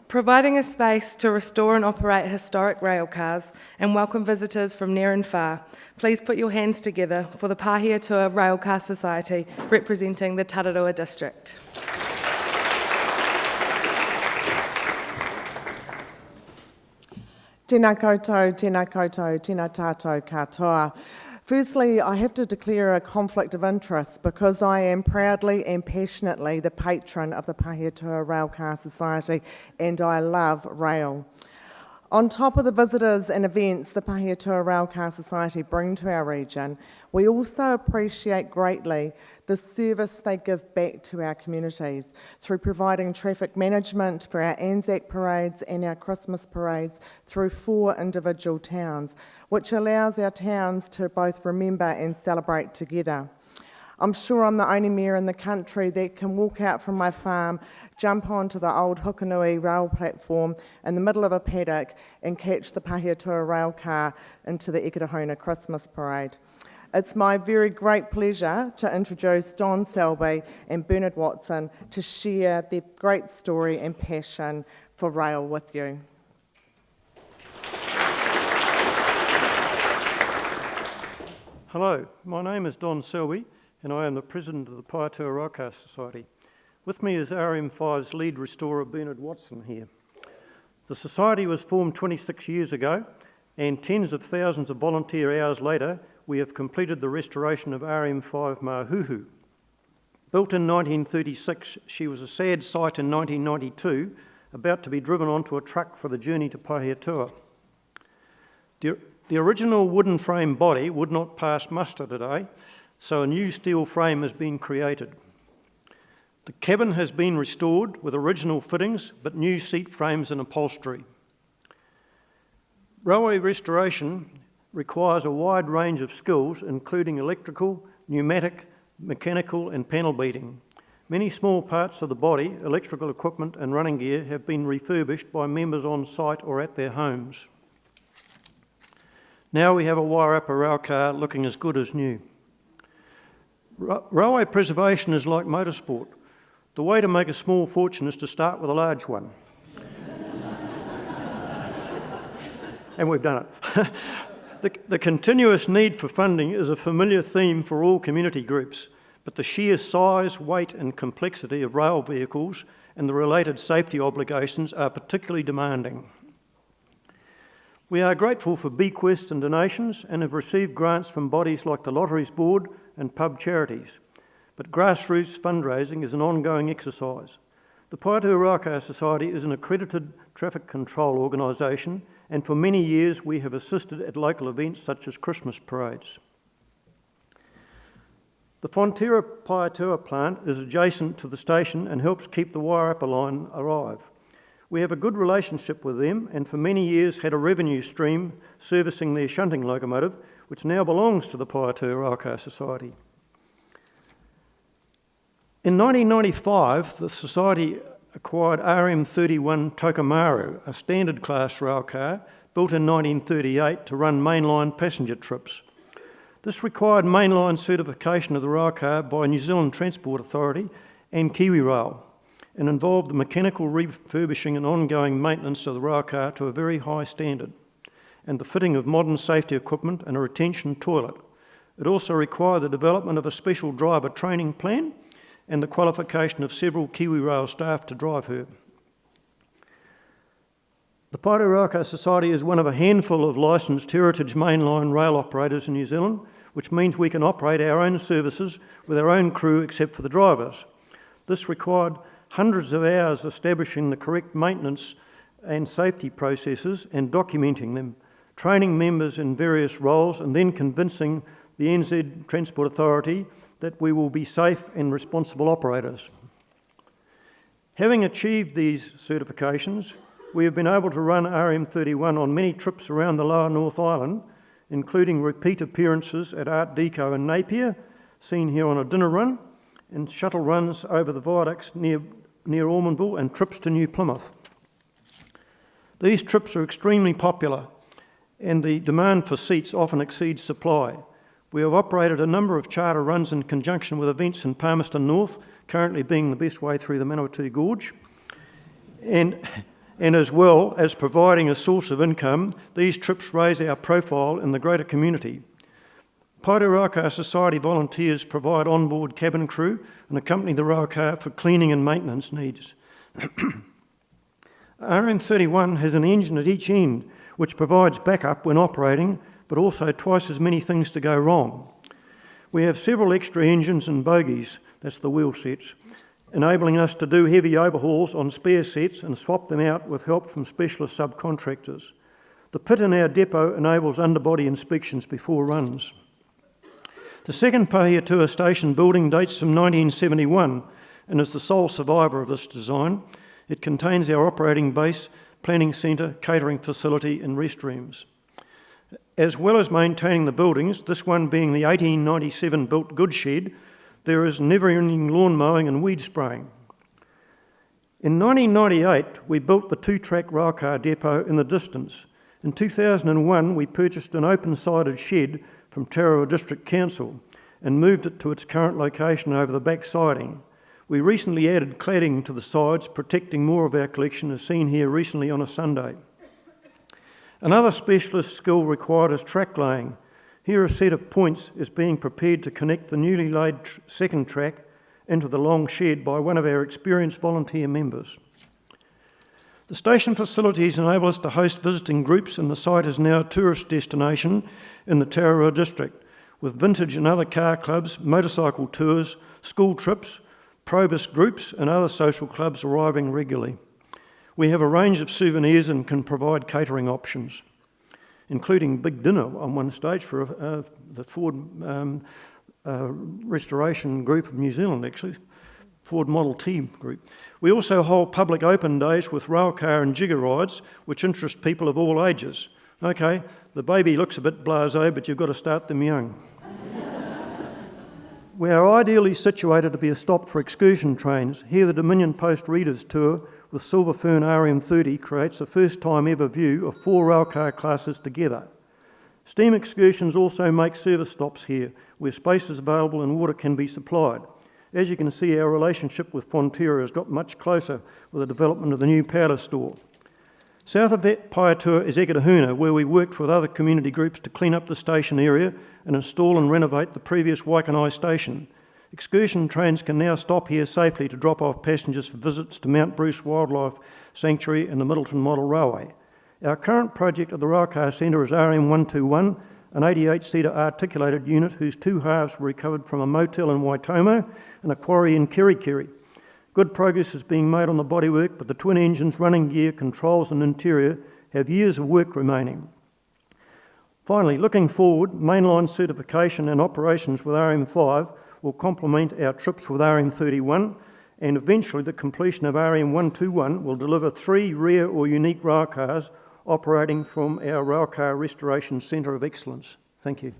providing a space to restore and operate historic railcars and welcome visitors from near and far. Please put your hands together for the Pahiatua Railcar Society representing the Tararua district. Tēnā koutou, tēnā koutou, tēnā tātou katoa. Firstly, I have to declare a conflict of interest because I am proudly and passionately the patron of the Pahiatua Railcar Society and I love rail. On top of the visitors and events the Pahiatua Railcar Society bring to our region, we also appreciate greatly the service they give back to our communities through providing traffic management for our Anzac parades and our Christmas parades through 4 individual towns, which allows our towns to both remember and celebrate together. I'm sure I'm the only mayor in the country that can walk out from my farm, jump onto the old Hukanui rail platform in the middle of a paddock and catch the Pahiatua rail car into the Ikitahuna Christmas parade. It's my very great pleasure to introduce Don Selby and Bernard Watson to share their great story and passion for rail with you. Hello, my name is Don Selby and I am the President of the Pahiatua Railcar Society. With me is RM5's lead restorer Bernard Watson here. The Society was formed 26 years ago and tens of thousands of volunteer hours later we have completed the restoration of RM5 Mahuhu. Built in 1936, she was a sad sight in 1992, about to be driven onto a truck for the journey to Pahiatua. The original wooden frame body would not pass muster today, so a new steel frame has been created. The cabin has been restored with original fittings, but new seat frames and upholstery. Railway restoration requires a wide range of skills, including electrical, pneumatic, mechanical and panel beating. Many small parts of the body, electrical equipment and running gear have been refurbished by members on site or at their homes. Now we have a wire-upper railcar looking as good as new. Railway preservation is like motorsport. The way to make a small fortune is to start with a large one. And we've done it. The continuous need for funding is a familiar theme for all community groups, but the sheer size, weight and complexity of rail vehicles and the related safety obligations are particularly demanding. We are grateful for bequests and donations and have received grants from bodies like the Lotteries Board and pub charities, but grassroots fundraising is an ongoing exercise. The Pahiatua Railcar Society is an accredited traffic control organisation and for many years we have assisted at local events such as Christmas parades. The Fonterra Pahiatua plant is adjacent to the station and helps keep the wire-upper line alive. We have a good relationship with them and for many years had a revenue stream servicing their shunting locomotive, which now belongs to the Pahiatua Railcar Society. In 1995, the Society acquired RM31 Tokomaru, a standard class railcar built in 1938 to run mainline passenger trips. This required mainline certification of the railcar by New Zealand Transport Authority and Kiwi Rail, and involved the mechanical refurbishing and ongoing maintenance of the railcar to a very high standard, and the fitting of modern safety equipment and a retention toilet. It also required the development of a special driver training plan and the qualification of several Kiwi Rail staff to drive her. The Pahiatua Railcar Society is one of a handful of licensed heritage mainline rail operators in New Zealand, which means we can operate our own services with our own crew except for the drivers. This required hundreds of hours establishing the correct maintenance and safety processes and documenting them, training members in various roles and then convincing the NZ Transport Authority that we will be safe and responsible operators. Having achieved these certifications, we have been able to run RM31 on many trips around the Lower North Island, including repeat appearances at Art Deco in Napier, seen here on a dinner run, and shuttle runs over the viaducts near Ormondville and trips to New Plymouth. These trips are extremely popular and the demand for seats often exceeds supply. We have operated a number of charter runs in conjunction with events in Palmerston North, currently being the best way through the Manawatu Gorge, and And as well as providing a source of income, these trips raise our profile in the greater community. Pahiatua Society volunteers provide onboard cabin crew and accompany the railcar for cleaning and maintenance needs. RM31 has an engine at each end, which provides backup when operating, but also twice as many things to go wrong. We have several extra engines and bogies, that's the wheel sets, enabling us to do heavy overhauls on spare sets and swap them out with help from specialist subcontractors. The pit in our depot enables underbody inspections before runs. The second Pahiatua station building dates from 1971 and is the sole survivor of this design. It contains our operating base, planning centre, catering facility and restrooms. As well as maintaining the buildings, this one being the 1897 built goods shed, there is never-ending lawn mowing and weed spraying. In 1998, we built the 2-track railcar depot in the distance. In 2001, we purchased an open-sided shed from Tararua District Council and moved it to its current location over the back siding. We recently added cladding to the sides, protecting more of our collection as seen here recently on a Sunday. Another specialist skill required is track laying. Here a set of points is being prepared to connect the newly laid second track into the long shed by one of our experienced volunteer members. The station facilities enable us to host visiting groups, and the site is now a tourist destination in the Tararua district, with vintage and other car clubs, motorcycle tours, school trips, probus groups and other social clubs arriving regularly. We have a range of souvenirs and can provide catering options, including big dinner on one stage for the Ford restoration group of New Zealand, actually, Ford Model T group. We also hold public open days with railcar and jigger rides, which interest people of all ages. Okay, the baby looks a bit blasé, but you've got to start them young. We are ideally situated to be a stop for excursion trains. Here the Dominion Post Readers Tour with Silver Fern RM30 creates a first time ever view of 4 railcar classes together. Steam excursions also make service stops here, where space is available and water can be supplied. As you can see, our relationship with Fonterra has got much closer with the development of the new powder store. South of Pahiatua is Eketahuna, where we worked with other community groups to clean up the station area and install and renovate the previous Waikanai station. Excursion trains can now stop here safely to drop off passengers for visits to Mount Bruce Wildlife Sanctuary and the Middleton Model Railway. Our current project at the Railcar Centre is RM121, an 88-seater articulated unit whose 2 halves were recovered from a motel in Waitomo and a quarry in Kerikeri. Good progress is being made on the bodywork, but the twin engines, running gear, controls and interior have years of work remaining. Finally, looking forward, mainline certification and operations with RM5 will complement our trips with RM31, and eventually the completion of RM121 will deliver 3 rare or unique railcars operating from our Railcar Restoration Centre of Excellence. Thank you.